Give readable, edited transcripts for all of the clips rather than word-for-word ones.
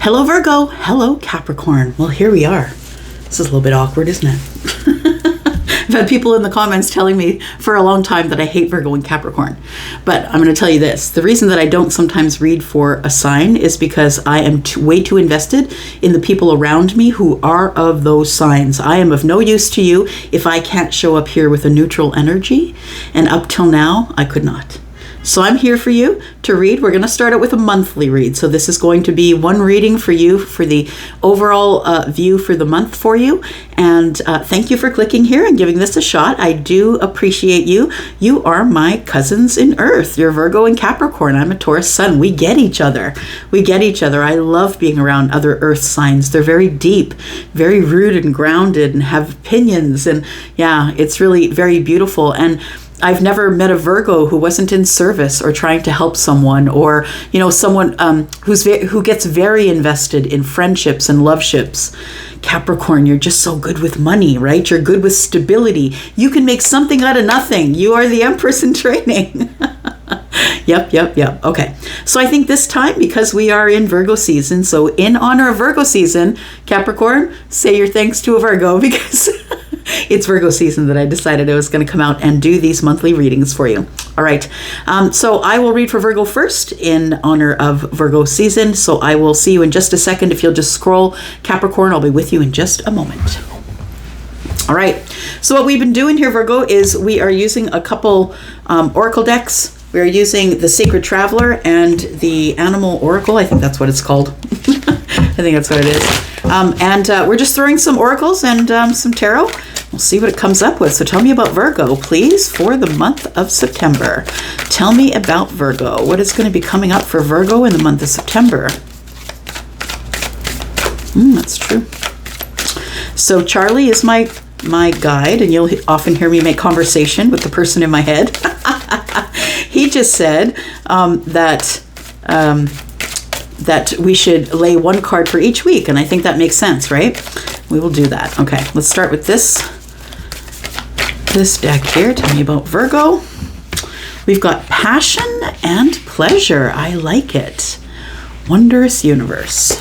Hello Virgo, hello Capricorn. Well, here we are. This is a little bit awkward, isn't it? I've had people in the comments telling me for a long time that I hate Virgo and Capricorn. But I'm going to tell you this. The reason that I don't sometimes read for a sign is because I am way too invested in the people around me who are of those signs. I am of no use to you if I can't show up here with a neutral energy. And up till now, I could not. So I'm here for you to read. We're going to start out with a monthly read. So this is going to be one reading for you for the overall view for the month for you. And thank you for clicking here and giving this a shot. I do appreciate you. You are my cousins in Earth. You're Virgo and Capricorn. I'm a Taurus sun. We get each other. We get each other. I love being around other Earth signs. They're very deep, very rooted and grounded and have opinions. And yeah, it's really very beautiful. And I've never met a Virgo who wasn't in service or trying to help someone, or someone who gets very invested in friendships and loveships. Capricorn, you're just so good with money, right? You're good with stability. You can make something out of nothing. You are the Empress in training. Yep. Okay. So I think this time, because we are in Virgo season, so in honor of Virgo season, Capricorn, say your thanks to a Virgo, because it's Virgo season that I decided I was going to come out and do these monthly readings for you. All right. So I will read for Virgo first in honor of Virgo season. So I will see you in just a second. If you'll just scroll Capricorn, I'll be with you in just a moment. All right. So what we've been doing here, Virgo, is we are using a couple oracle decks. We're using the Sacred Traveler and the Animal Oracle. I think that's what it's called. I think that's what it is. And we're just throwing some oracles and some tarot. We'll see what it comes up with. So tell me about Virgo, please, for the month of September. Tell me about Virgo. What is going to be coming up for Virgo in the month of September? That's true. So Charlie is my guide, and you'll often hear me make conversation with the person in my head. He just said that we should lay one card for each week, and I think that makes sense, right? We will do that. Okay, let's start with this deck here. Tell me about Virgo. We've got passion and pleasure. I like it. Wondrous universe.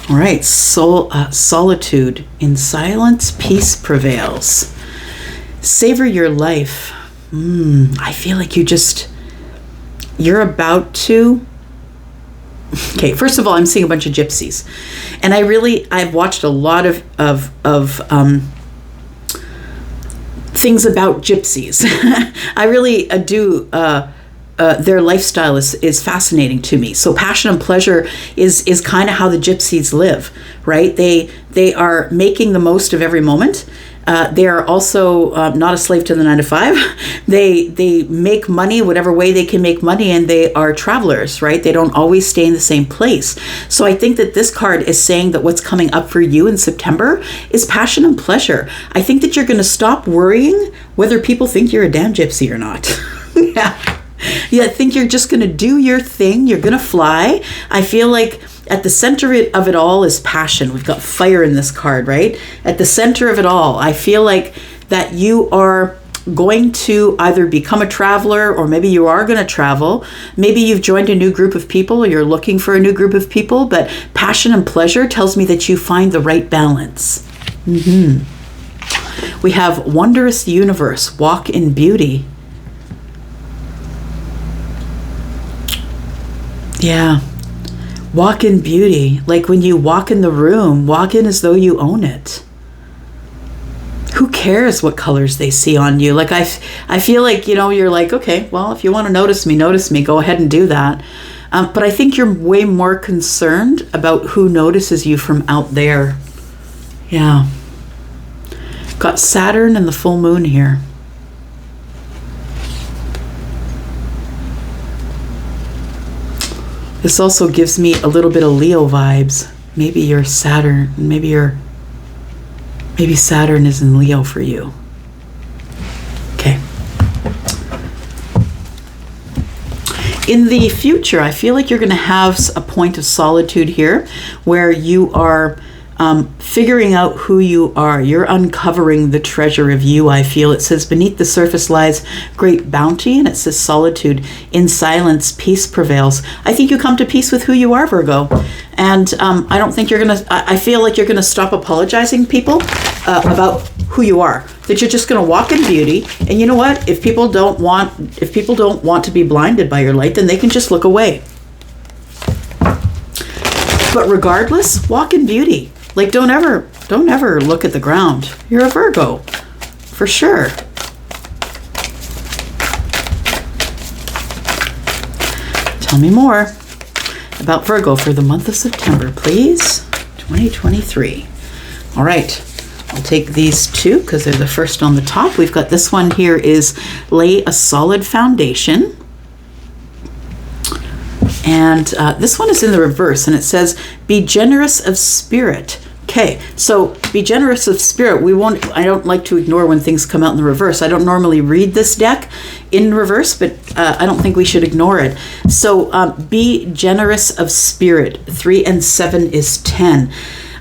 All right, solitude. In silence, peace prevails. Savor your life. I feel like you're about to. Okay, first of all, I'm seeing a bunch of gypsies, and I've watched a lot of things about gypsies. I really do. Their lifestyle is fascinating to me. So passion and pleasure is kind of how the gypsies live, right? They are making the most of every moment. They are also not a slave to the 9 to 5. They make money whatever way they can make money, and they are travelers, right? They don't always stay in the same place. So I think that this card is saying that what's coming up for you in September is passion and pleasure. I think that you're going to stop worrying whether people think you're a damn gypsy or not. Yeah, I think you're just going to do your thing. You're going to fly. I feel like at the center of it all is passion. We've got fire in this card, right? At the center of it all, I feel like that you are going to either become a traveler, or maybe you are going to travel. Maybe you've joined a new group of people, or you're looking for a new group of people, but passion and pleasure tells me that you find the right balance. We have wondrous universe, walk in beauty. Yeah. Walk in beauty. Like when you walk in the room, walk in as though you own it. Who cares what colors they see on you? Like I feel like, you're like, okay, well, if you want to notice me, go ahead and do that. But I think you're way more concerned about who notices you from out there. Yeah. Got Saturn and the full moon here. This also gives me a little bit of Leo vibes. Maybe you're Saturn. Maybe Saturn is in Leo for you. Okay. In the future, I feel like you're going to have a point of solitude here where you are figuring out who you are. You're uncovering the treasure of you, I feel. It says, beneath the surface lies great bounty, and it says solitude. In silence, peace prevails. I think you come to peace with who you are, Virgo. And I don't think you're going to, I feel like you're going to stop apologizing, people, about who you are. That you're just going to walk in beauty. And you know what? If people don't want to be blinded by your light, then they can just look away. But regardless, walk in beauty. Like, don't ever look at the ground. You're a Virgo, for sure. Tell me more about Virgo for the month of September, please. 2023. All right. I'll take these two because they're the first on the top. We've got this one here is lay a solid foundation. And this one is in the reverse, and it says, be generous of spirit. Okay, so be generous of spirit. I don't like to ignore when things come out in the reverse. I don't normally read this deck in reverse, but I don't think we should ignore it. So be generous of spirit. 3 and 7 is 10.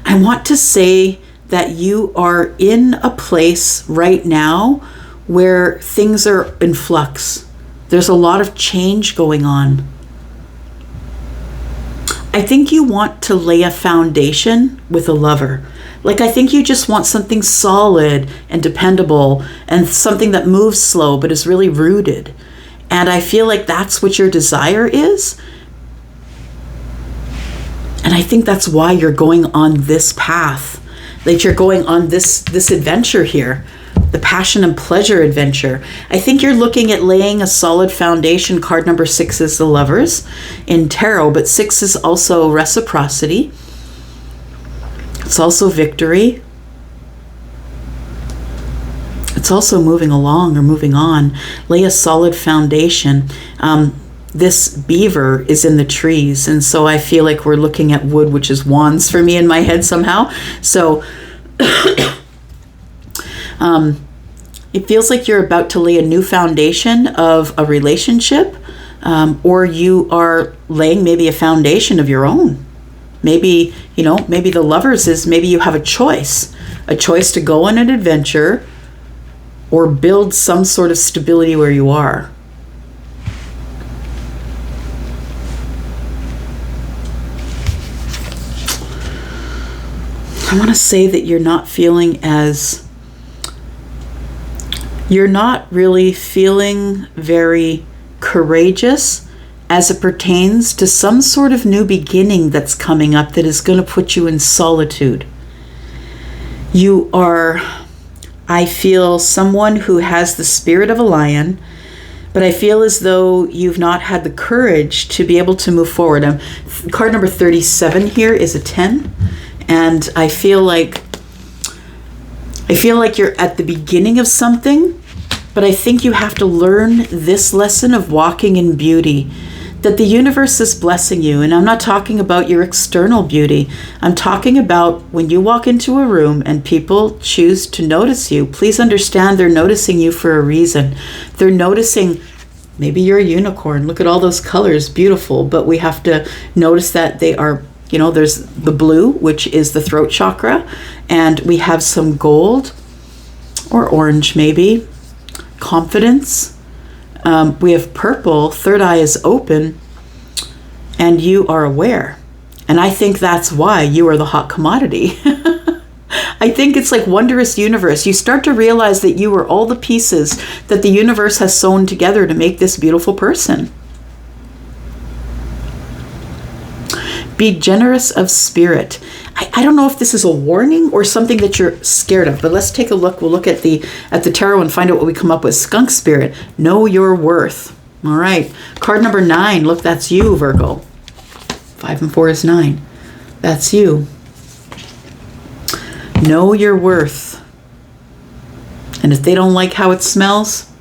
I want to say that you are in a place right now where things are in flux. There's a lot of change going on. I think you want to lay a foundation with a lover. Like, I think you just want something solid and dependable and something that moves slow but is really rooted. And I feel like that's what your desire is. And I think that's why you're going on this path. Like, you're going on this adventure here. The passion and pleasure adventure. I think you're looking at laying a solid foundation. Card number 6 is the Lovers in tarot, but 6 is also reciprocity. It's also victory. It's also moving along or moving on. Lay a solid foundation. This beaver is in the trees, and so I feel like we're looking at wood, which is wands for me in my head somehow. So it feels like you're about to lay a new foundation of a relationship, or you are laying maybe a foundation of your own. Maybe, maybe the Lovers is maybe you have a choice to go on an adventure or build some sort of stability where you are. I want to say that you're not really feeling very courageous as it pertains to some sort of new beginning that's coming up that is going to put you in solitude. You are, I feel, someone who has the spirit of a lion, but I feel as though you've not had the courage to be able to move forward. Card number 37 here is a 10, and I feel like you're at the beginning of something, but I think you have to learn this lesson of walking in beauty, that the universe is blessing you. And I'm not talking about your external beauty. I'm talking about when you walk into a room and people choose to notice you. Please understand they're noticing you for a reason. They're noticing, maybe you're a unicorn. Look at all those colors, beautiful. But we have to notice that they are, there's the blue, which is the throat chakra, and we have some gold or orange maybe, confidence. We have purple, third eye is open, and you are aware. And I think that's why you are the hot commodity. I think it's like wondrous universe. You start to realize that you are all the pieces that the universe has sewn together to make this beautiful person. Be generous of spirit. I don't know if this is a warning or something that you're scared of, but let's take a look. We'll look at the tarot and find out what we come up with. Skunk spirit, know your worth. All right. Card number 9. Look, that's you, Virgo. 5 and 4 is 9. That's you. Know your worth. And if they don't like how it smells,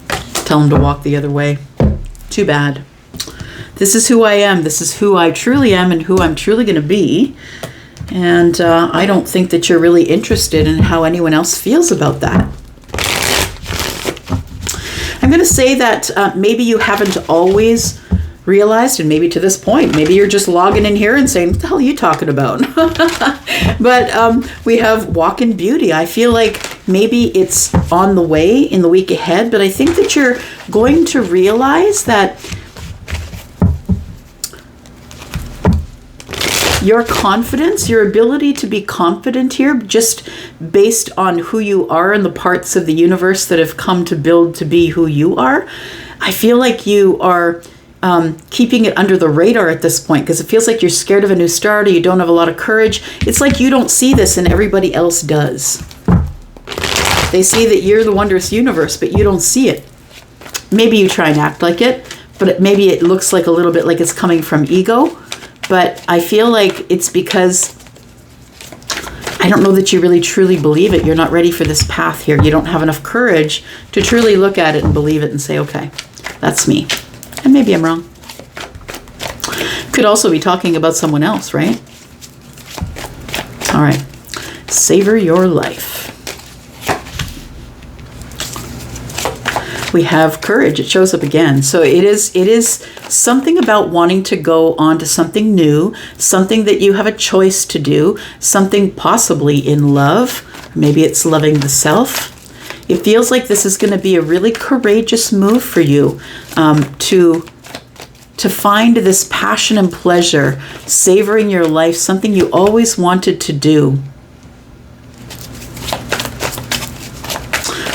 tell them to walk the other way. Too bad. This is who I am. This is who I truly am and who I'm truly going to be. And I don't think that you're really interested in how anyone else feels about that. I'm going to say that maybe you haven't always realized, and maybe to this point, maybe you're just logging in here and saying, what the hell are you talking about? But we have walk in beauty. I feel like maybe it's on the way in the week ahead, but I think that you're going to realize that your confidence, your ability to be confident here, just based on who you are and the parts of the universe that have come to build to be who you are, I feel like you are keeping it under the radar at this point, because it feels like you're scared of a new start, or you don't have a lot of courage. It's like you don't see this and everybody else does. They see that you're the wondrous universe, but you don't see it. Maybe you try and act like it, but maybe it looks like a little bit like it's coming from ego. But I feel like it's because I don't know that you really truly believe it. You're not ready for this path here. You don't have enough courage to truly look at it and believe it and say, okay, that's me. And maybe I'm wrong. Could also be talking about someone else, right? All right. Savor your life. We have courage. It shows up again. So it is something about wanting to go on to something new, something that you have a choice to do, something possibly in love. Maybe it's loving the self. It feels like this is going to be a really courageous move for you to find this passion and pleasure, savoring your life, something you always wanted to do.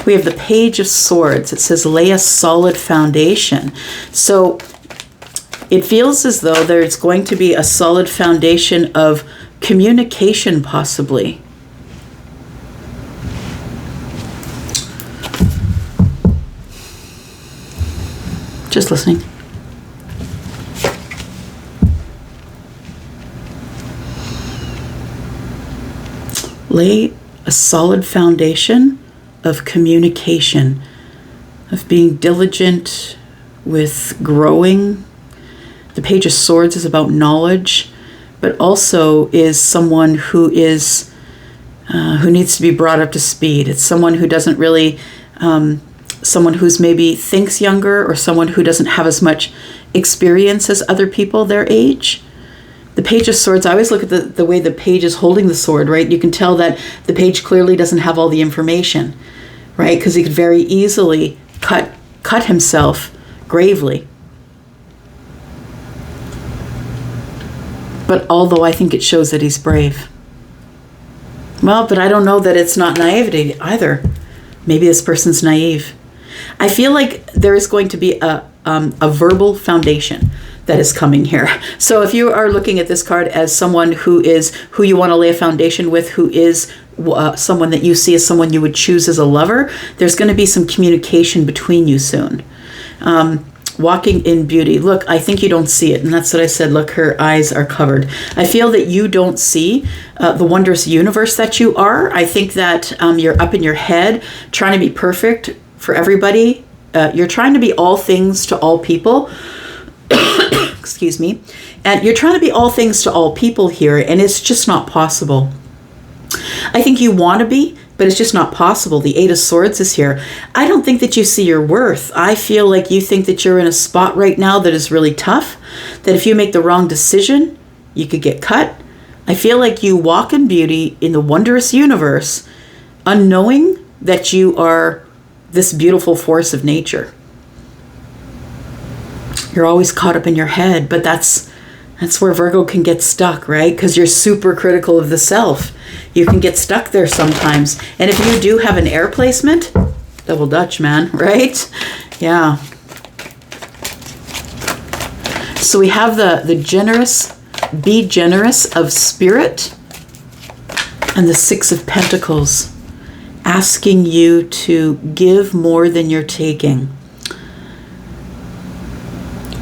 We have the Page of Swords. It says, lay a solid foundation. So it feels as though there's going to be a solid foundation of communication, possibly. Just listening. Lay a solid foundation of communication, of being diligent with growing. The Page of Swords is about knowledge, but also is someone who is who needs to be brought up to speed. It's someone who doesn't really, someone who's maybe thinks younger, or someone who doesn't have as much experience as other people their age. The Page of Swords, I always look at the way the page is holding the sword, right? You can tell that the page clearly doesn't have all the information, right? Because he could very easily cut himself gravely. But although I think it shows that he's brave. Well, but I don't know that it's not naivety either. Maybe this person's naive. I feel like there is going to be a verbal foundation that is coming here. So if you are looking at this card as someone who you want to lay a foundation with, who is someone that you see as someone you would choose as a lover, there's going to be some communication between you soon. Walking in beauty. Look, I think you don't see it. And that's what I said. Look, her eyes are covered. I feel that you don't see the wondrous universe that you are. I think that you're up in your head trying to be perfect for everybody. You're trying to be all things to all people. Excuse me. And you're trying to be all things to all people here, and it's just not possible. I think you want to be, but it's just not possible. The Eight of Swords is here. I don't think that you see your worth. I feel like you think that you're in a spot right now that is really tough, that if you make the wrong decision, you could get cut. I feel like you walk in beauty in the wondrous universe, unknowing that you are this beautiful force of nature. You're always caught up in your head, but that's where Virgo can get stuck, right? Because you're super critical of the self. You can get stuck there sometimes. And if you do have an air placement, double Dutch, man, right? Yeah. So we have the generous, be generous of spirit, and the Six of Pentacles, asking you to give more than you're taking.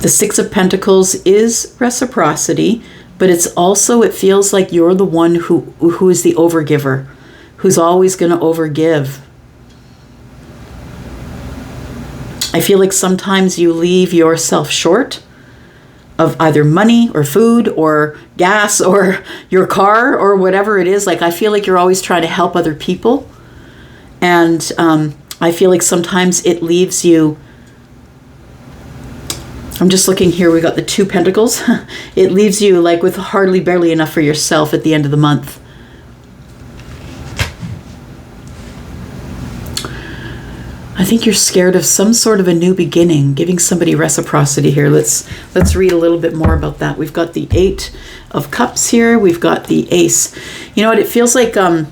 The Six of Pentacles is reciprocity, but it's also, it feels like you're the one who is the overgiver, who's always going to overgive. I feel like sometimes you leave yourself short of either money or food or gas or your car or whatever it is. Like, I feel like you're always trying to help other people. And I feel like sometimes it leaves you I'm just looking here. We got the 2 Pentacles. It leaves you like with hardly barely enough for yourself at the end of the month. I think you're scared of some sort of a new beginning, giving somebody reciprocity here. Let's read a little bit more about that. We've got the 8 of Cups here. We've got the Ace. You know what? It feels like, I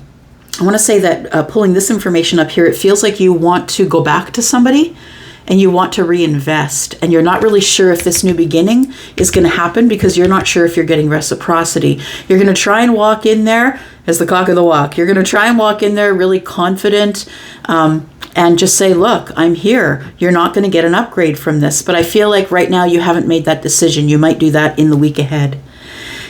want to say that pulling this information up here, it feels like you want to go back to somebody and you want to reinvest. And you're not really sure if this new beginning is going to happen because you're not sure if you're getting reciprocity. You're going to try and walk in there as the cock of the walk. You're going to try and walk in there really confident, and just say, look, I'm here. You're not going to get an upgrade from this. But I feel like right now you haven't made that decision. You might do that in the week ahead.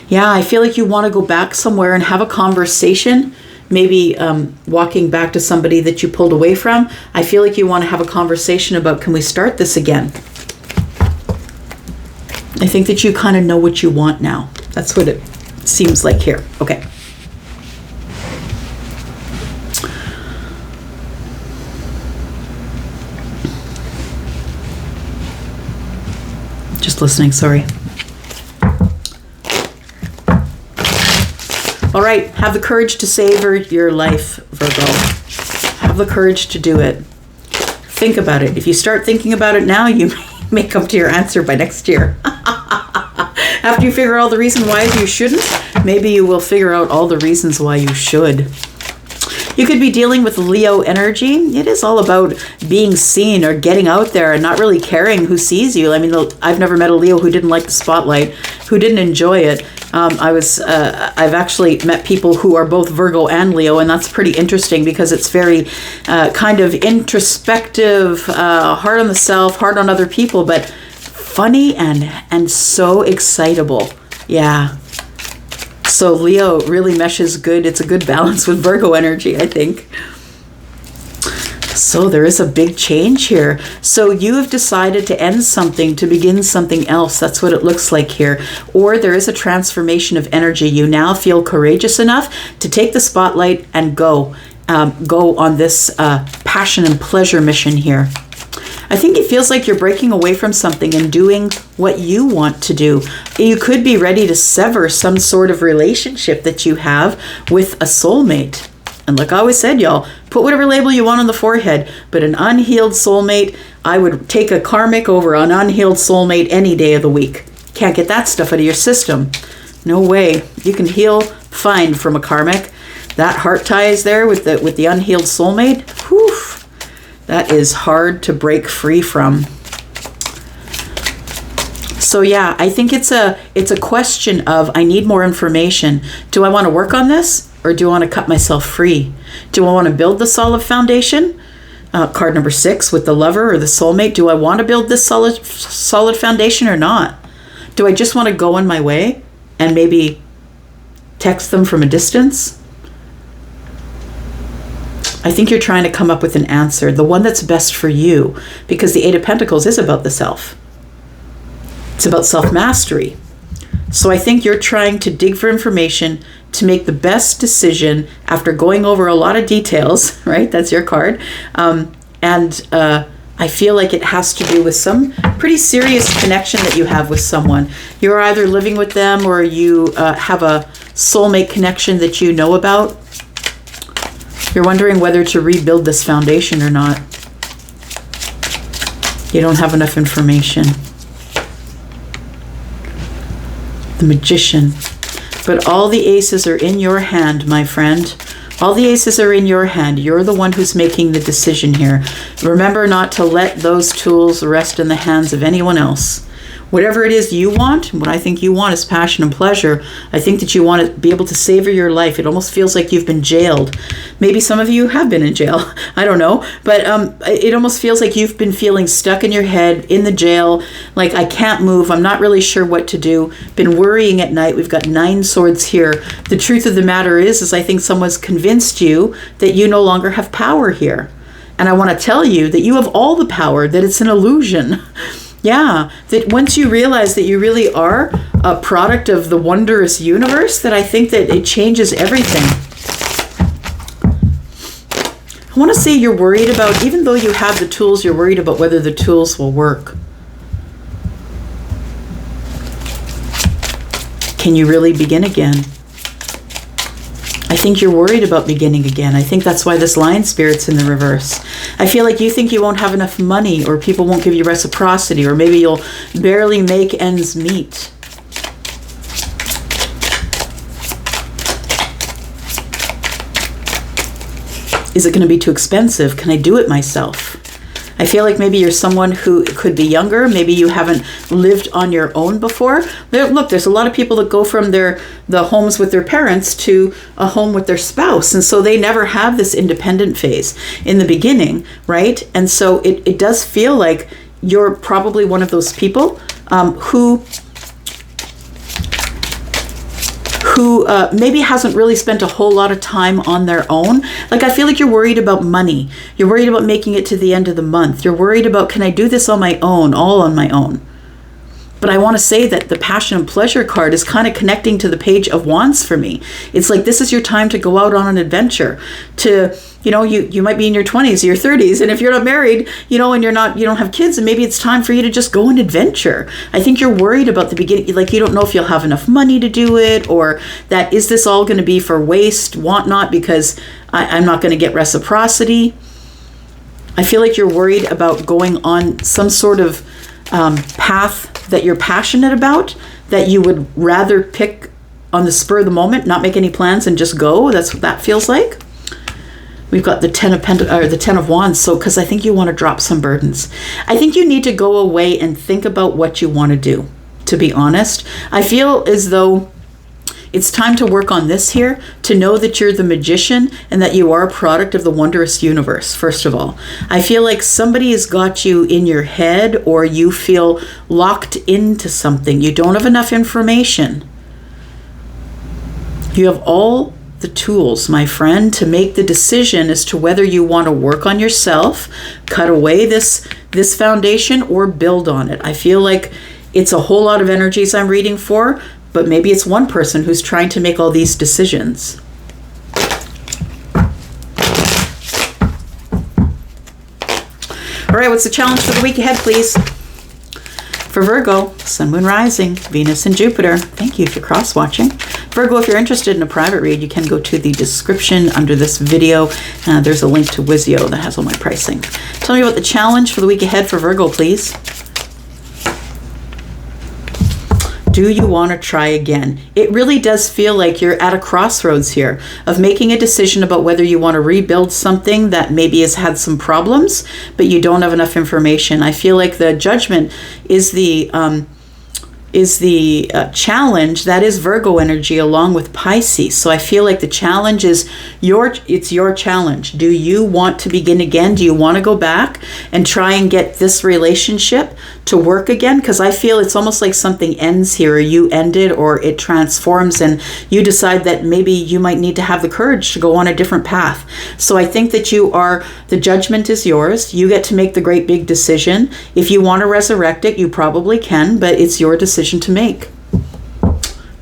Yeah, I feel like you want to go back somewhere and have a conversation, maybe walking back to somebody that you pulled away from. I feel like you want to have a conversation about, can we start this again? I think that you kind of know what you want now. That's what it seems like here. Okay. Just listening, sorry. All right, have the courage to savor your life, Virgo. Have the courage to do it. Think about it. If you start thinking about it now, you may come to your answer by next year. After you figure out all the reasons why you shouldn't, maybe you will figure out all the reasons why you should. You could be dealing with Leo energy. It is all about being seen or getting out there and not really caring who sees you. I mean, I've never met a Leo who didn't like the spotlight, who didn't enjoy it. I've actually met people who are both Virgo and Leo, and that's pretty interesting because it's very kind of introspective, hard on the self, hard on other people, but funny and so excitable. Yeah. So Leo really meshes good. It's a good balance with Virgo energy, I think. So there is a big change here. So you have decided to end something to begin something else. That's what it looks like here. Or there is a transformation of energy. You now feel courageous enough to take the spotlight and go on this passion and pleasure mission here. I think it feels like you're breaking away from something and doing what you want to do. You could be ready to sever some sort of relationship that you have with a soulmate. And like I always said, y'all, put whatever label you want on the forehead, but an unhealed soulmate, I would take a karmic over an unhealed soulmate any day of the week. Can't get that stuff out of your system. No way. You can heal fine from a karmic. That heart tie is there with the unhealed soulmate. Whew. That is hard to break free from. So yeah, I think it's a question of, I need more information. Do I want to work on this or do I want to cut myself free? Do I want to build the solid foundation? Card number 6 with the lover or the soulmate. Do I want to build this solid foundation or not? Do I just want to go on my way and maybe text them from a distance? I think you're trying to come up with an answer, the one that's best for you, because the 8 of Pentacles is about the self. It's about self-mastery. So I think you're trying to dig for information to make the best decision after going over a lot of details, right? That's your card. I feel like it has to do with some pretty serious connection that you have with someone. You're either living with them or you have a soulmate connection that you know about. You're wondering whether to rebuild this foundation or not. You don't have enough information. The Magician. But all the aces are in your hand, my friend. All the aces are in your hand. You're the one who's making the decision here. Remember not to let those tools rest in the hands of anyone else. Whatever it is you want, what I think you want is passion and pleasure. I think that you want to be able to savor your life. It almost feels like you've been jailed. Maybe some of you have been in jail. I don't know. But it almost feels like you've been feeling stuck in your head, in the jail, like I can't move. I'm not really sure what to do. Been worrying at night. We've got 9 swords here. The truth of the matter is I think someone's convinced you that you no longer have power here. And I want to tell you that you have all the power, that it's an illusion. Yeah, that once you realize that you really are a product of the wondrous universe, that I think that it changes everything. I want to say you're worried about, even though you have the tools, you're worried about whether the tools will work. Can you really begin again? I think you're worried about beginning again. I think that's why this Lion Spirit's in the reverse. I feel like you think you won't have enough money, or people won't give you reciprocity, or maybe you'll barely make ends meet. Is it going to be too expensive? Can I do it myself? I feel like maybe you're someone who could be younger. Maybe you haven't lived on your own before. Look, there's a lot of people that go from the homes with their parents to a home with their spouse. And so they never have this independent phase in the beginning, right? And so it does feel like you're probably one of those people who maybe hasn't really spent a whole lot of time on their own. Like, I feel like you're worried about money. You're worried about making it to the end of the month. You're worried about, can I do this on my own, all on my own? But I want to say that the Passion and Pleasure card is kind of connecting to the Page of Wands for me. It's like, this is your time to go out on an adventure. To, you might be in your 20s, your 30s, and if you're not married, and you don't have kids, and maybe it's time for you to just go on adventure. I think you're worried about the beginning, like you don't know if you'll have enough money to do it, or that is this all going to be for waste, whatnot, because I'm not going to get reciprocity. I feel like you're worried about going on some sort of path that you're passionate about, that you would rather pick on the spur of the moment, not make any plans and just go. That's what that feels like. We've got the Ten of Wands. So, because I think you want to drop some burdens. I think you need to go away and think about what you want to do, to be honest. I feel as though it's time to work on this here, to know that you're the magician and that you are a product of the wondrous universe, first of all. I feel like somebody has got you in your head, or you feel locked into something. You don't have enough information. You have all the tools, my friend, to make the decision as to whether you want to work on yourself, cut away this foundation, or build on it. I feel like it's a whole lot of energies I'm reading for, but maybe it's one person who's trying to make all these decisions. All right, what's the challenge for the week ahead, please? For Virgo, Sun, Moon, Rising, Venus, and Jupiter. Thank you for cross-watching. Virgo, if you're interested in a private read, you can go to the description under this video. There's a link to Wizio that has all my pricing. Tell me about the challenge for the week ahead for Virgo, please. Do you want to try again? It really does feel like you're at a crossroads here of making a decision about whether you want to rebuild something that maybe has had some problems, but you don't have enough information. I feel like the Judgment is the challenge. That is Virgo energy along with Pisces. So I feel like the challenge is it's your challenge. Do you want to begin again? Do you want to go back and try and get this relationship to work again? Because I feel it's almost like something ends here, or you end it, or it transforms, and you decide that maybe you might need to have the courage to go on a different path. So I think that the Judgment is yours. You get to make the great big decision. If you want to resurrect it, you probably can, but it's your decision to make.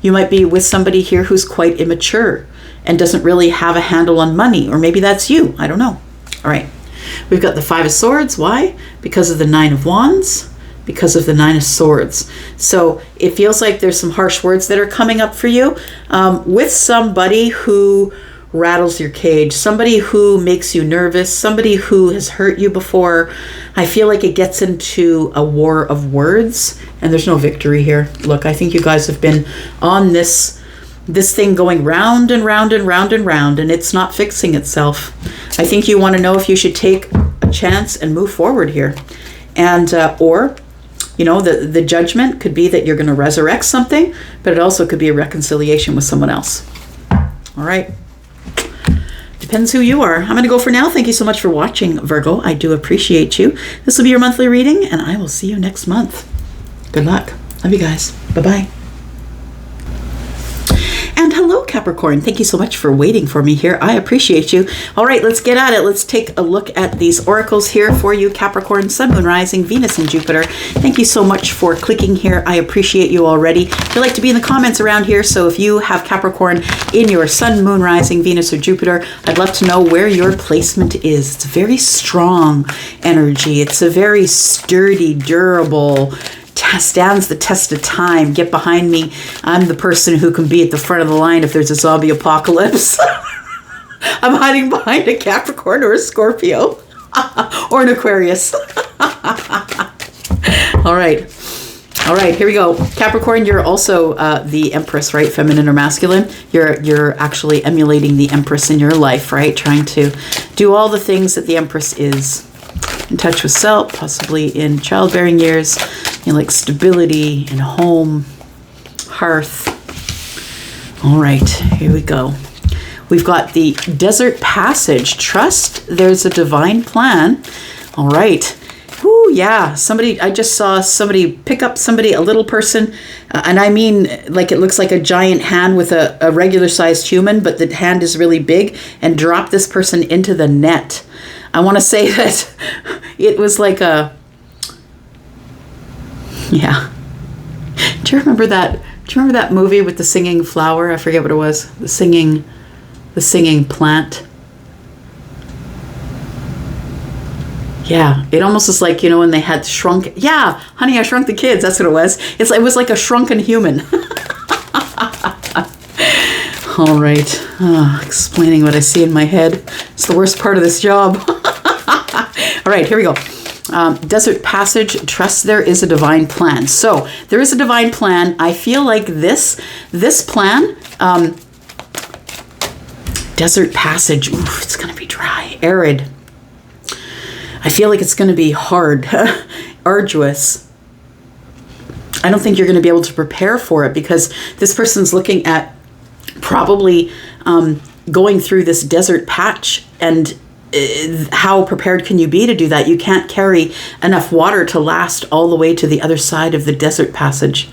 You might be with somebody here who's quite immature and doesn't really have a handle on money, or maybe that's you. I don't know. All right. We've got the Five of Swords. Why? Because of the Nine of Wands, because of the Nine of Swords. So it feels like there's some harsh words that are coming up for you with somebody who rattles your cage, somebody who makes you nervous, somebody who has hurt you before. I feel like it gets into a war of words, and there's no victory here. Look, I think you guys have been on this thing going round and round and round and round, and it's not fixing itself. I think you want to know if you should take a chance and move forward here. And or the Judgment could be that you're going to resurrect something, but it also could be a reconciliation with someone else. All right. Depends who you are. I'm going to go for now. Thank you so much for watching, Virgo. I do appreciate you. This will be your monthly reading, and I will see you next month. Good luck. Love you guys. Bye-bye. And hello, Capricorn. Thank you so much for waiting for me here. I appreciate you. All right, let's get at it. Let's take a look at these oracles here for you, Capricorn, Sun, Moon, Rising, Venus, and Jupiter. Thank you so much for clicking here. I appreciate you already. If you like to be in the comments around here, so if you have Capricorn in your Sun, Moon, Rising, Venus, or Jupiter, I'd love to know where your placement is. It's a very strong energy. It's a very sturdy, durable, stands the test of time. Get behind me. I'm the person who can be at the front of the line if there's a zombie apocalypse. I'm hiding behind a Capricorn or a Scorpio or an Aquarius. All right. All right, here we go. Capricorn, you're also the Empress, right? Feminine or masculine. You're actually emulating the Empress in your life, right? Trying to do all the things that the Empress is. In touch with self, possibly in childbearing years, you know, like stability in home, hearth. All right, here we go. We've got the Desert Passage. Trust there's a divine plan. All right. Ooh, yeah. I just saw somebody pick up somebody, a little person, and I mean, like it looks like a giant hand with a regular sized human, but the hand is really big, and drop this person into the net. I want to say that it was like a, yeah. Do you remember that movie with the singing flower? I forget what it was. The singing plant. Yeah, it almost is like, you know, when they had shrunk. Yeah, Honey, I Shrunk the Kids. That's what it was. It was like a shrunken human. All right. Explaining what I see in my head. It's the worst part of this job. All right, here we go. Desert Passage. Trust there is a divine plan. So there is a divine plan. I feel like this plan. Desert Passage. Oof, it's going to be dry, arid. I feel like it's going to be hard, arduous. I don't think you're going to be able to prepare for it because this person's looking at probably going through this desert patch, and how prepared can you be to do that? You can't carry enough water to last all the way to the other side of the desert passage.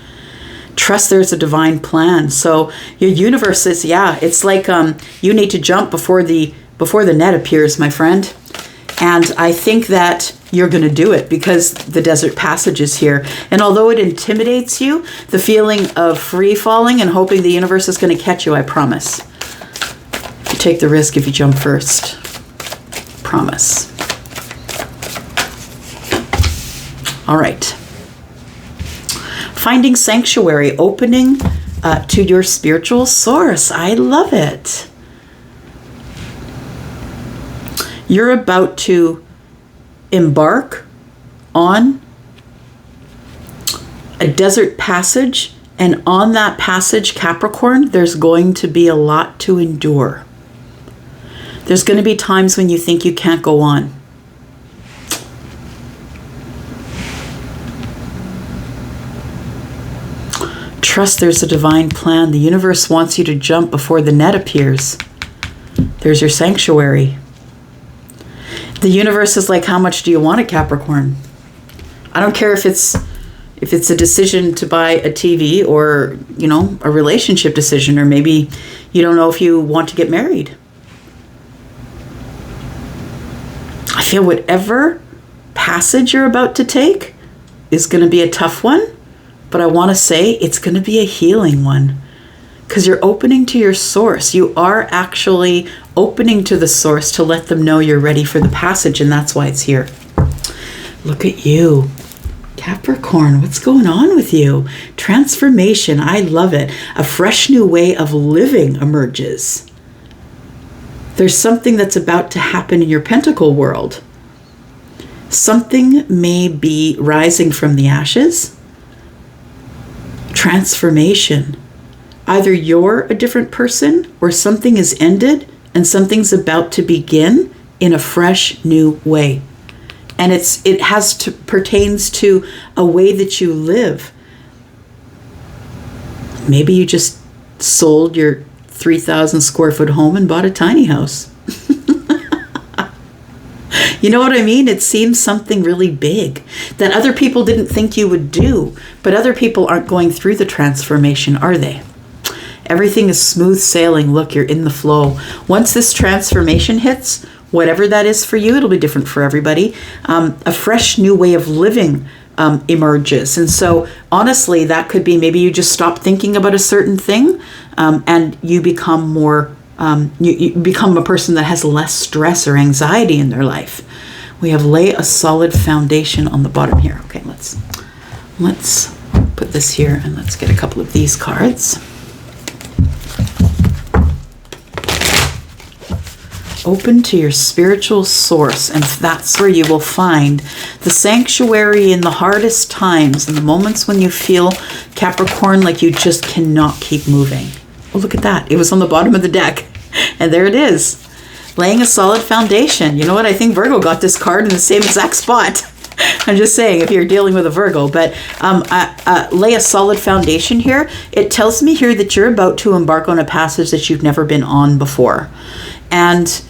Trust there's a divine plan. So your universe is, it's like you need to jump before the net appears, my friend. And I think that you're going to do it because the desert passage is here. And although it intimidates you, the feeling of free falling and hoping the universe is going to catch you, I promise. You take the risk if you jump first. Promise. All right. Finding sanctuary, opening to your spiritual source. I love it. You're about to embark on a desert passage, and on that passage, Capricorn, there's going to be a lot to endure. There's going to be times when you think you can't go on. Trust there's a divine plan. The universe wants you to jump before the net appears. There's your sanctuary. The universe is like, how much do you want it, Capricorn? I don't care if it's a decision to buy a TV or, you know, a relationship decision, or maybe you don't know if you want to get married. I feel whatever passage you're about to take is going to be a tough one, but I want to say it's going to be a healing one. Because you're opening to your source. You are actually opening to the source to let them know you're ready for the passage, and that's why it's here. Look at you. Capricorn, what's going on with you? Transformation, I love it. A fresh new way of living emerges. There's something that's about to happen in your pentacle world. Something may be rising from the ashes. Transformation. Either you're a different person or something is ended and something's about to begin in a fresh new way. And pertains to a way that you live. Maybe you just sold your 3,000 square foot home and bought a tiny house. You know what I mean? It seems something really big that other people didn't think you would do, but other people aren't going through the transformation, are they? Everything is smooth sailing. Look, you're in the flow. Once this transformation hits, whatever that is for you, it'll be different for everybody. A fresh new way of living emerges. And so honestly, that could be maybe you just stop thinking about a certain thing and you become more, you become a person that has less stress or anxiety in their life. We have lay a solid foundation on the bottom here. Okay, let's Let's put this here and let's get a couple of these cards. Open to your spiritual source, and that's where you will find the sanctuary in the hardest times, in the moments when you feel, Capricorn, like you just cannot keep moving. Oh, look at that. It was on the bottom of the deck, and there it is. Laying a solid foundation. You know what? I think Virgo got this card in the same exact spot. I'm just saying, if you're dealing with a Virgo, but lay a solid foundation here. It tells me here that you're about to embark on a passage that you've never been on before. And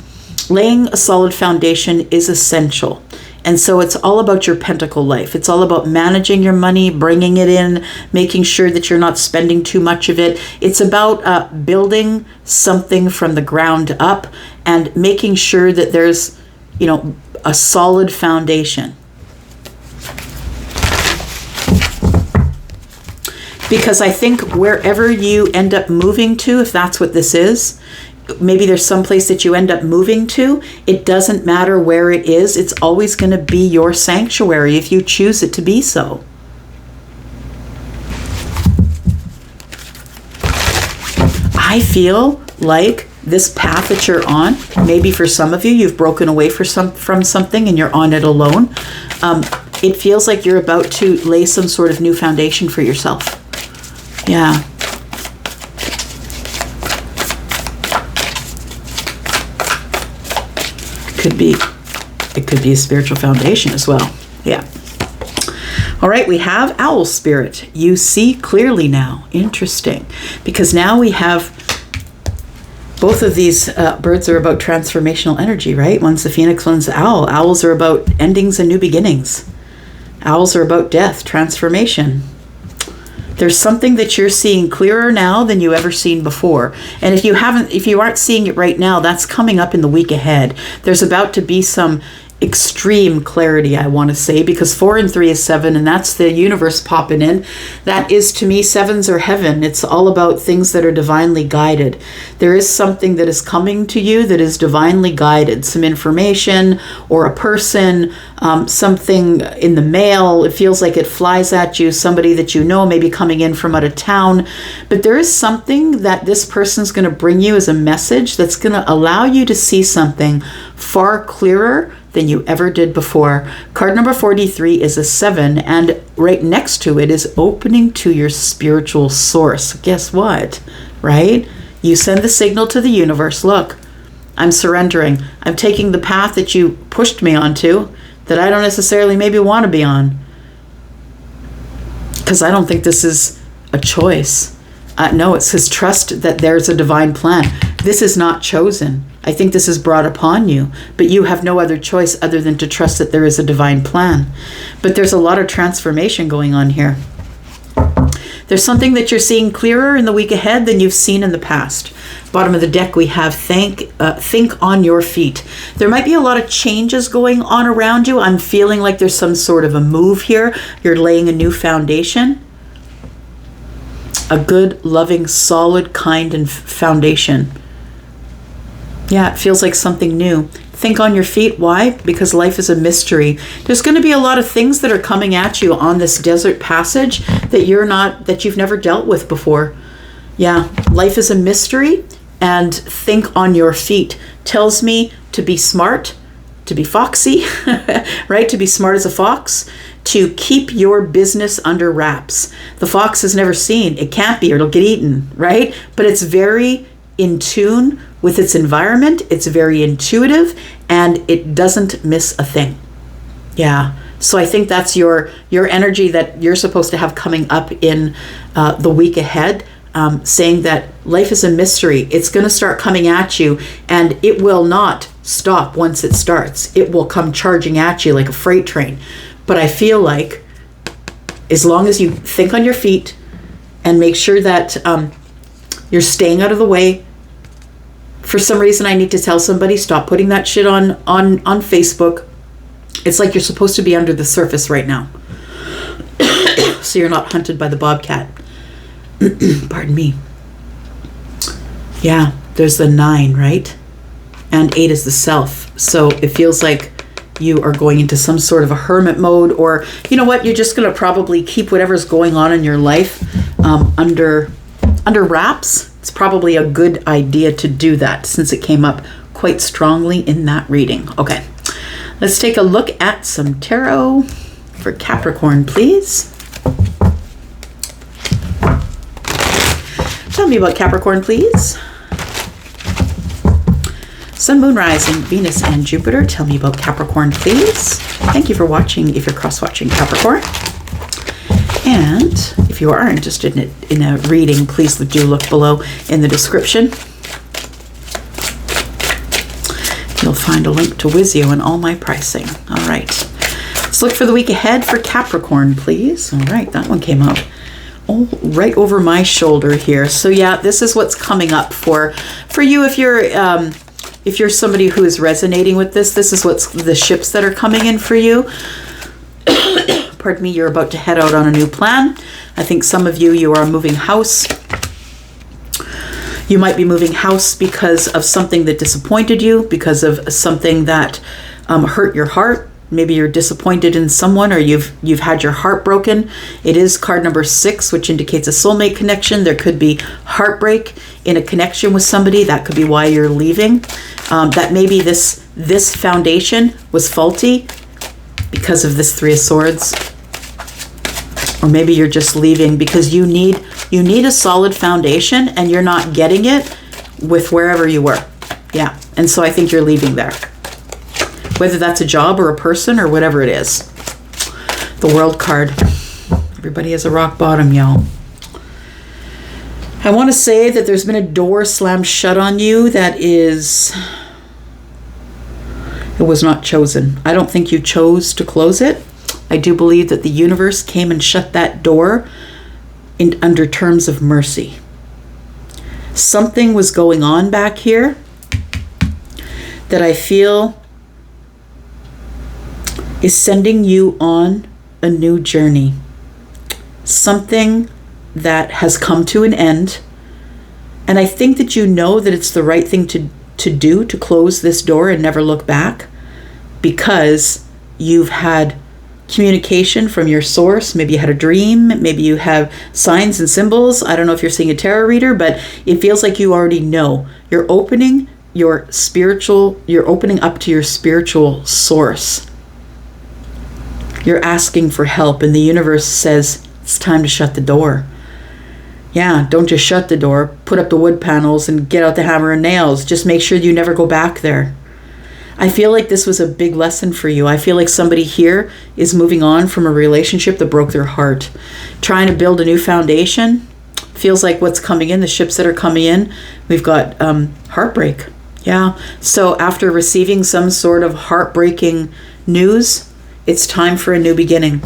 laying a solid foundation is essential. And so it's all about your pentacle life. It's all about managing your money, bringing it in, making sure that you're not spending too much of it. It's about building something from the ground up and making sure that there's, a solid foundation. Because I think wherever you end up moving to, if that's what this is, maybe there's some place that you end up moving to, it doesn't matter where it is. It's always going to be your sanctuary if you choose it to be so. I feel like this path that you're on, maybe for some of you, you've broken away from something and you're on it alone. It feels like you're about to lay some sort of new foundation for yourself. Yeah. It could be a spiritual foundation as well. Yeah. All right, we have Owl Spirit. You see clearly now. Interesting. Because now we have both of these birds are about transformational energy, right? One's the phoenix, one's the owl. Owls are about endings and new beginnings. Owls are about death, transformation. There's something that you're seeing clearer now than you ever seen before. And if you aren't seeing it right now, that's coming up in the week ahead. There's about to be some extreme clarity, I want to say, because 4 and 3 is 7, and that's the universe popping in. That is, to me, 7s are heaven. It's all about things that are divinely guided. There is something that is coming to you that is divinely guided, some information or a person, something in the mail. It feels like it flies at you, somebody that you know may be coming in from out of town, but there is something that this person's going to bring you as a message that's going to allow you to see something far clearer than you ever did before. Card number 43 is a 7, and right next to it is opening to your spiritual source. Guess what, right? You send the signal to the universe, look, I'm surrendering. I'm taking the path that you pushed me onto that I don't necessarily maybe want to be on. Because I don't think this is a choice. No, it says trust that there's a divine plan. This is not chosen. I think this is brought upon you, but you have no other choice other than to trust that there is a divine plan. But there's a lot of transformation going on here. There's something that you're seeing clearer in the week ahead than you've seen in the past. Bottom of the deck, we have think on your feet. There might be a lot of changes going on around you. I'm feeling like there's some sort of a move here. You're laying a new foundation. A good, loving, solid, kind, and foundation. Yeah, it feels like something new. Think on your feet. Why? Because life is a mystery. There's going to be a lot of things that are coming at you on this desert passage that you've never dealt with before. Yeah, life is a mystery, and think on your feet tells me to be smart, to be foxy, right? To be smart as a fox, to keep your business under wraps. The fox is never seen. It can't be, or it'll get eaten, right? But it's very in tune with its environment. It's very intuitive, and it doesn't miss a thing. Yeah. So I think that's your energy that you're supposed to have coming up in the week ahead, saying that life is a mystery. It's going to start coming at you, and it will not stop once it starts. It will come charging at you like a freight train. But I feel like as long as you think on your feet and make sure that you're staying out of the way. For some reason, I need to tell somebody, stop putting that shit on Facebook. It's like you're supposed to be under the surface right now. So you're not hunted by the bobcat. Pardon me. Yeah, there's the 9, right? And 8 is the self. So it feels like you are going into some sort of a hermit mode, or you know what, you're just going to probably keep whatever's going on in your life under wraps. It's probably a good idea to do that since it came up quite strongly in that reading. Okay, let's take a look at some tarot for Capricorn, please. Tell me about Capricorn, please. Sun, Moon, Rising, Venus, and Jupiter. Tell me about Capricorn, please. Thank you for watching if you're cross-watching Capricorn. And if you are interested in a reading, please do look below in the description. You'll find a link to Wizio and all my pricing. All right. Let's look for the week ahead for Capricorn, please. All right, that one came out right over my shoulder here. So yeah, this is what's coming up for you if you're somebody who is resonating with this. This is what's the ships that are coming in for you. Pardon me, you're about to head out on a new plan. I think some of you are moving house. You might be moving house because of something that disappointed you, because of something that hurt your heart. Maybe you're disappointed in someone, or you've had your heart broken. It is card number 6, which indicates a soulmate connection. There could be heartbreak in a connection with somebody. That could be why you're leaving. That maybe this foundation was faulty because of this 3 of Swords. Or maybe you're just leaving because you need a solid foundation and you're not getting it with wherever you were. Yeah, and so I think you're leaving there. Whether that's a job or a person or whatever it is. The World card. Everybody has a rock bottom, y'all. I want to say that there's been a door slammed shut on you that it was not chosen. I don't think you chose to close it. I do believe that the universe came and shut that door under terms of mercy. Something was going on back here that I feel is sending you on a new journey. Something that has come to an end. And I think that you know that it's the right thing to do, to close this door and never look back, because you've had communication from your source. Maybe you had a dream. Maybe you have signs and symbols. I don't know if you're seeing a tarot reader, but it feels like you already know. You're opening up to your spiritual source. You're asking for help, and the universe says it's time to shut the door. Yeah, don't just shut the door. Put up the wood panels and get out the hammer and nails. Just make sure you never go back there. I feel like this was a big lesson for you. I feel like somebody here is moving on from a relationship that broke their heart. Trying to build a new foundation. Feels like what's coming in, the ships that are coming in, we've got heartbreak. Yeah, so after receiving some sort of heartbreaking news, it's time for a new beginning.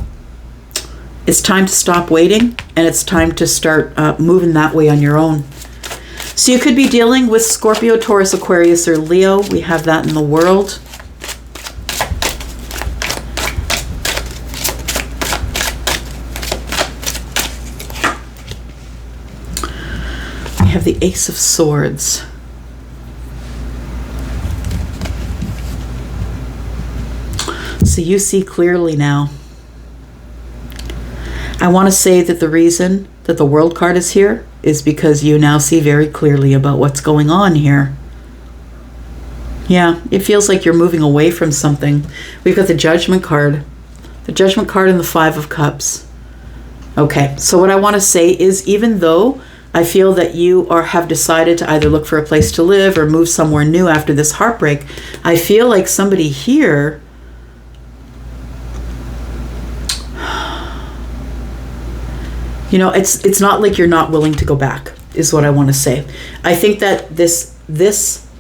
It's time to stop waiting, and it's time to start moving that way on your own. So you could be dealing with Scorpio, Taurus, Aquarius, or Leo. We have that in the world. We have the Ace of Swords. So you see clearly now. I want to say that the reason that the World card is here is because you now see very clearly about what's going on here. Yeah, it feels like you're moving away from something. We've got the Judgment card. The Judgment card and the 5 of Cups. Okay, so what I want to say is, even though I feel that you have decided to either look for a place to live or move somewhere new after this heartbreak, I feel like somebody here it's not like you're not willing to go back, is what I want to say. I think that this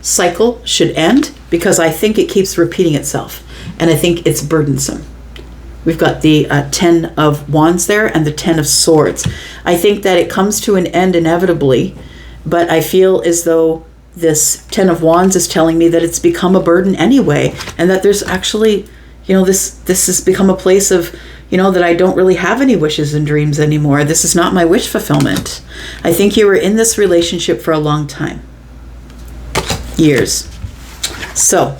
cycle should end because I think it keeps repeating itself, and I think it's burdensome. We've got the 10 of Wands there and the 10 of Swords. I think that it comes to an end inevitably, but I feel as though this 10 of Wands is telling me that it's become a burden anyway, and that there's actually, this has become a place of, that I don't really have any wishes and dreams anymore. This is not my wish fulfillment. I think you were in this relationship for a long time. Years. So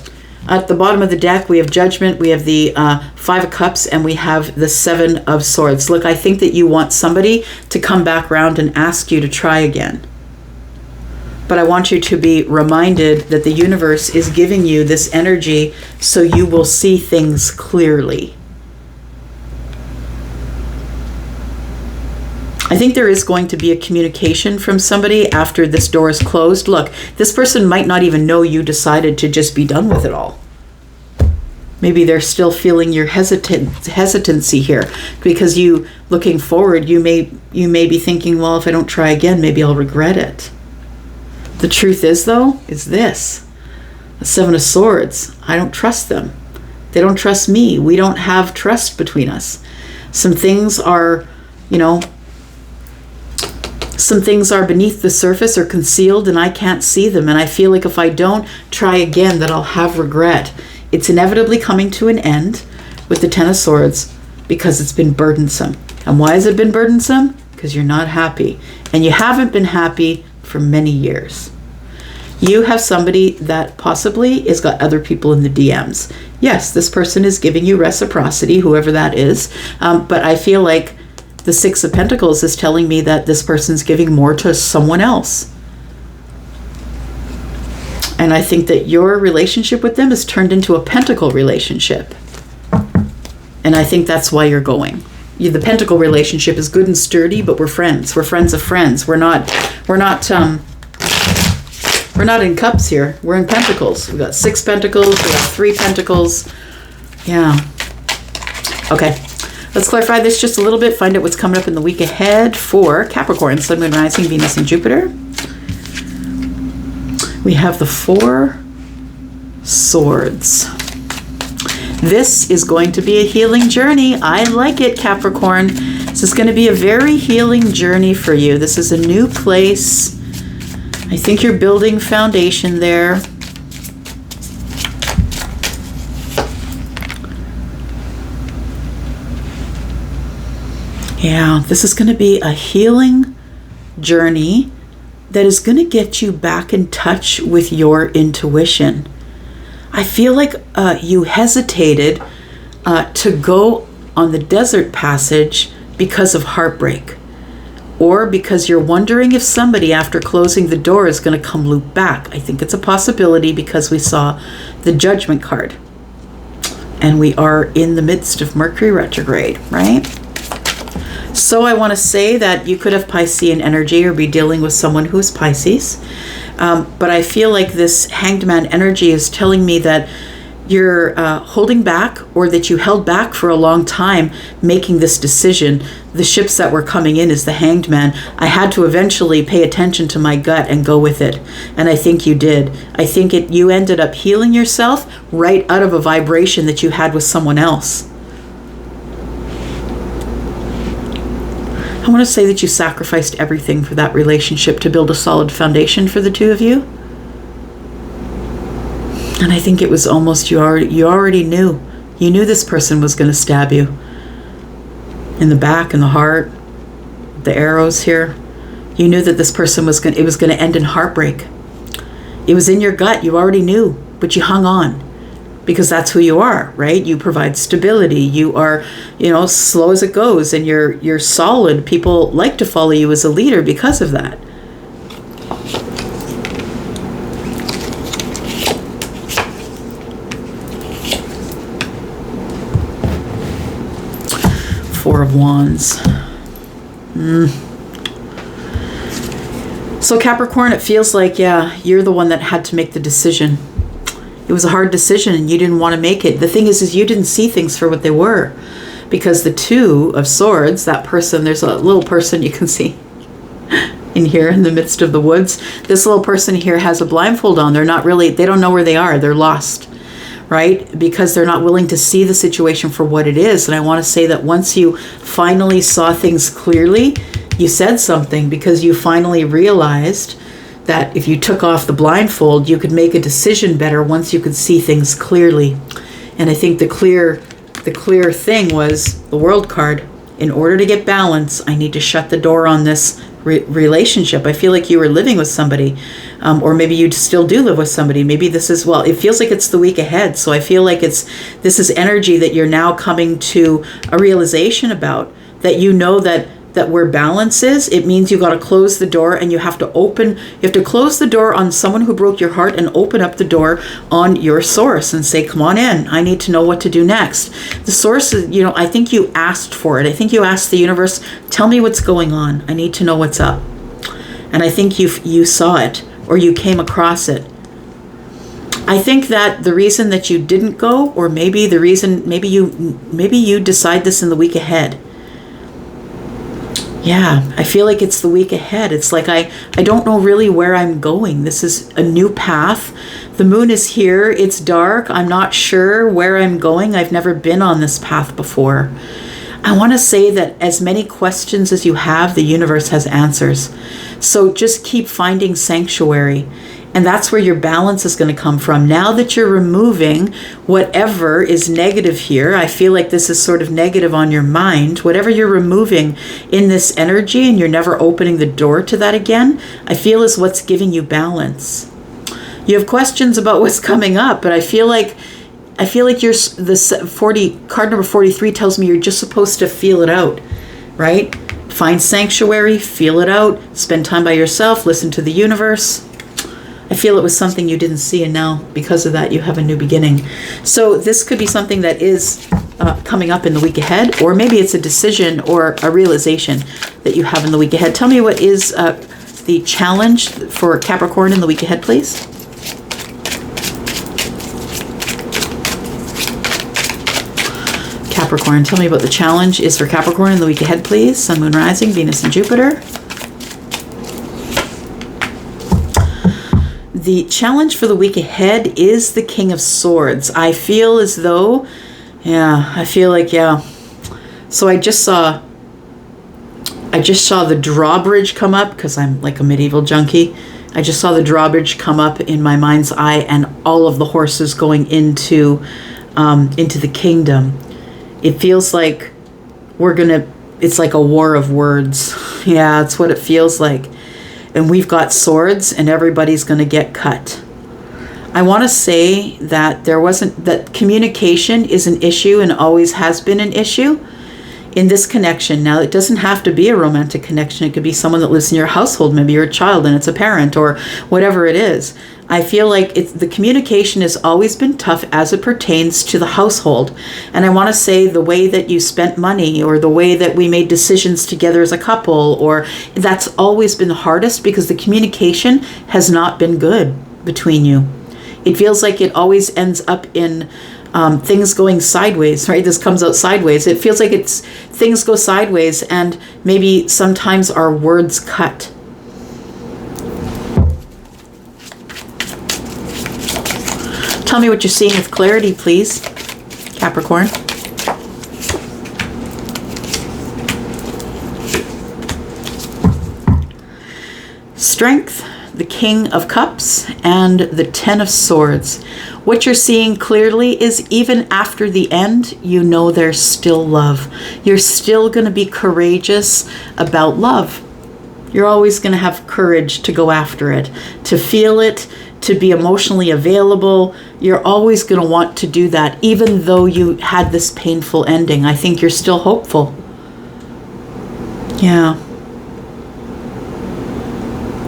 At the bottom of the deck, we have Judgment, we have the Five of Cups, and we have the Seven of Swords. Look, I think that you want somebody to come back around and ask you to try again. But I want you to be reminded that the universe is giving you this energy so you will see things clearly. I think there is going to be a communication from somebody after this door is closed. Look, this person might not even know you decided to just be done with it all. Maybe they're still feeling your hesitancy here, because you, looking forward, you may be thinking, well, if I don't try again, maybe I'll regret it. The truth is, though, is this. The Seven of Swords, I don't trust them. They don't trust me. We don't have trust between us. Some things are, some things are beneath the surface or concealed and I can't see them. And I feel like if I don't try again, that I'll have regret. It's inevitably coming to an end with the Ten of Swords because it's been burdensome. And why has it been burdensome? Because you're not happy. And you haven't been happy for many years. You have somebody that possibly has got other people in the DMs. Yes, this person is giving you reciprocity, whoever that is. But I feel like the Six of Pentacles is telling me that this person's giving more to someone else. And I think that your relationship with them is turned into a pentacle relationship. And I think that's why you're going. The pentacle relationship is good and sturdy, but we're friends. We're friends of friends. We're not in cups here. We're in pentacles. We've got 6 pentacles. We got 3 pentacles. Yeah. Okay. Let's clarify this just a little bit. Find out what's coming up in the week ahead for Capricorn, Sun, Moon, Rising, Venus, and Jupiter. We have the 4 Swords. This is going to be a healing journey. I like it, Capricorn. This is going to be a very healing journey for you. This is a new place. I think you're building foundation there. Yeah, this is going to be a healing journey that is going to get you back in touch with your intuition. I feel like you hesitated to go on the desert passage because of heartbreak, or because you're wondering if somebody after closing the door is going to come loop back. I think it's a possibility because we saw the Judgment card. And we are in the midst of Mercury retrograde, right? So I want to say that you could have Piscean energy or be dealing with someone who's Pisces. But I feel like this Hanged Man energy is telling me that you're holding back, or that you held back for a long time making this decision. The ships that were coming in is the Hanged Man. I had to eventually pay attention to my gut and go with it. And I think you did. I think you ended up healing yourself right out of a vibration that you had with someone else. I want to say that you sacrificed everything for that relationship to build a solid foundation for the two of you. And I think it was almost you already knew. You knew this person was going to stab you. In the back, in the heart, the arrows here. You knew that this person was going to end in heartbreak. It was in your gut. You already knew, but you hung on. Because that's who you are, right? You provide stability. You are, slow as it goes, and you're solid. People like to follow you as a leader because of that. Four of Wands. So Capricorn, it feels like, you're the one that had to make the decision. It was a hard decision and you didn't want to make it. The thing is you didn't see things for what they were. Because the Two of Swords, that person, there's a little person you can see in here in the midst of the woods. This little person here has a blindfold on. They don't know where they are. They're lost, right? Because they're not willing to see the situation for what it is. And I want to say that once you finally saw things clearly, you said something, because you finally realized that if you took off the blindfold, you could make a decision better once you could see things clearly. And I think the clear thing was the World card. In order to get balance, I need to shut the door on this relationship. I feel like you were living with somebody, or maybe you still do live with somebody. Maybe this is, well, it feels like it's the week ahead. So I feel like this is energy that you're now coming to a realization about, that you know that where balance is, it means you got to close the door, and you have to close the door on someone who broke your heart and open up the door on your source and say, come on in. I need to know what to do next. The source is, I think you asked for it. I think you asked the universe, tell me what's going on. I need to know what's up. And I think you saw it, or you came across it. I think that the reason that you didn't go, or maybe the reason, maybe you decide this in the week ahead. Yeah, I feel like it's the week ahead. It's like I don't know really where I'm going. This is a new path. The moon is here. It's dark. I'm not sure where I'm going. I've never been on this path before. I want to say that as many questions as you have, the universe has answers. So just keep finding sanctuary. And that's where your balance is going to come from. Now that you're removing whatever is negative here, I feel like this is sort of negative on your mind. Whatever you're removing in this energy, and you're never opening the door to that again, I feel is what's giving you balance. You have questions about what's coming up, but I feel like card number 43 tells me you're just supposed to feel it out, right? Find sanctuary, feel it out, spend time by yourself, listen to the universe. I feel it was something you didn't see, and now because of that you have a new beginning. So this could be something that is coming up in the week ahead, or maybe it's a decision or a realization that you have in the week ahead. Tell me what is the challenge for Capricorn in the week ahead, please. Capricorn, tell me what the challenge is for Capricorn in the week ahead, please. Sun, Moon, Rising, Venus, and Jupiter. The challenge for the week ahead is the King of Swords. I feel as though, So I just saw the drawbridge come up, because I'm like a medieval junkie. I just saw the drawbridge come up in my mind's eye, and all of the horses going into the kingdom. It feels like it's like a war of words. Yeah, that's what it feels like. And we've got swords, and everybody's going to get cut. I want to say that that communication is an issue, and always has been an issue in this connection. Now, it doesn't have to be a romantic connection. It could be someone that lives in your household. Maybe you're a child and it's a parent, or whatever it is. I feel like the communication has always been tough as it pertains to the household. And I want to say the way that you spent money, or the way that we made decisions together as a couple, or that's always been the hardest, because the communication has not been good between you. It feels like it always ends up in things going sideways, right? This comes out sideways. It feels like things go sideways, and maybe sometimes our words cut. Tell me what you're seeing with clarity, please, Capricorn. Strength, the King of Cups, and the Ten of Swords. What you're seeing clearly is, even after the end, you know there's still love. You're still going to be courageous about love. You're always going to have courage to go after it, to feel it, to be emotionally available. You're always going to want to do that, even though you had this painful ending. I think you're still hopeful. Yeah.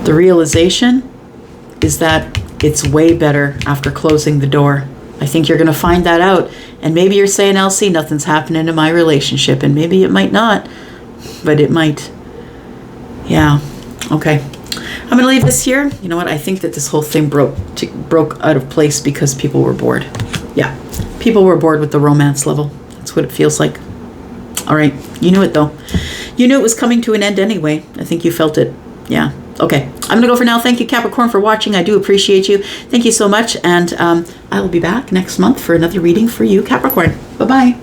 The realization is that it's way better after closing the door. I think you're going to find that out. And maybe you're saying, Elsie, nothing's happening in my relationship. And maybe it might not, but it might. Yeah. Okay. I'm going to leave this here. You know what? I think that this whole thing broke out of place because people were bored. Yeah. People were bored with the romance level. That's what it feels like. All right. You knew it, though. You knew it was coming to an end anyway. I think you felt it. Yeah. Okay. I'm going to go for now. Thank you, Capricorn, for watching. I do appreciate you. Thank you so much. And I will be back next month for another reading for you, Capricorn. Bye-bye.